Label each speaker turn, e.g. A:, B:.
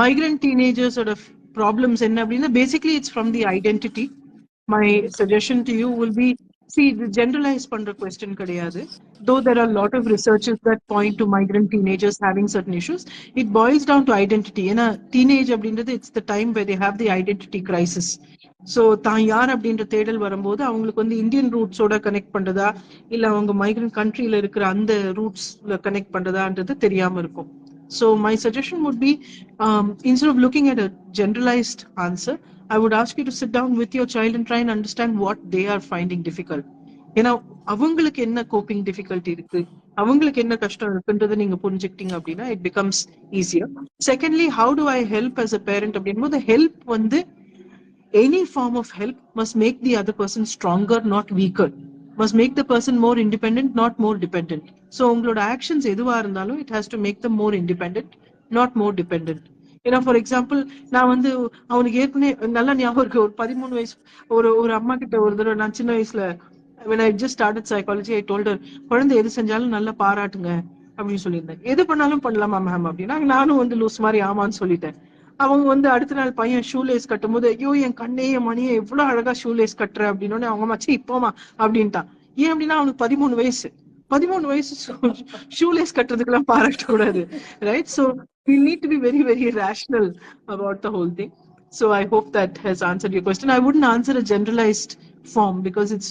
A: migrant teenagers sort of problems என்ன அப்படின்னா basically it's from the identity. My suggestion to you will be, see, the generalized பண்ற question கிடையாது. Though there are a lot of researches that point to migrant teenagers having certain issues, it boils down to identity. ஏன்னா teenage அப்படின்றது it's the time where they have the identity crisis. So தான் யார் அப்படின்ற தேடல் வரும்போது அவங்களுக்கு வந்து Indian ரூட்ஸோட connect பண்றதா இல்ல அவங்க மைக்ரண்ட் கண்ட்ரியில இருக்கிற அந்த ரூட்ஸ்ல கனெக்ட் பண்றதான்றது தெரியாம இருக்கும். So my suggestion would be, instead of looking at a generalized answer, I would ask you to sit down with your child and try and understand what they are finding difficult. ஏன்னா அவங்களுக்கு என்ன coping difficulty இருக்கு, அவங்களுக்கு என்ன கஷ்டம் இருக்குன்றதை நீங்க புரிஞ்சுக்கிட்டீங்க அப்படின்னா it becomes easier. Secondly, how do I help as a parent அப்படின்போது ஹெல்ப் வந்து any form of help must make the other person stronger, not weaker. Must make the person more independent, not more dependent. So உங்களோட actions எதுவா இருந்தாலும் it has to make them more independent, not more dependent. ஏன்னா for example நான் வந்து அவனுக்கு ஏற்கனவே நல்லா ஞாபகம் இருக்கு, ஒரு 13 வயசு ஒரு அம்மா கிட்ட ஒரு தடவை நான் சின்ன வயசுல when I just started psychology, I told her, குழந்தை எது செஞ்சாலும் நல்லா பாராட்டுங்க அப்படின்னு சொல்லியிருந்தேன். எது பண்ணாலும் பண்ணலாமா மேம் அப்படின்னா நானும் வந்து லூஸ் மாதிரி ஆமான்னு சொல்லிட்டேன். அவங்க வந்து அடுத்த நாள் பையன் ஷூலேஸ் கட்டும் போது ஐயோ என் கண்ணே என் மணியை எவ்வளவு அழகா ஷூலேஸ் கட்டுற அப்படின்னு அவங்க மச்சி இப்போமா அப்படின்ட்டான். ஏன் அப்படின்னா அவனுக்கு 13 வயசு ஷூலேஸ் கட்டுறதுக்கெல்லாம் பாராட்ட கூடாது, right? So we need to be very, very rational about the whole thing. So I hope that has answered your question. I wouldn't answer a generalized form because it's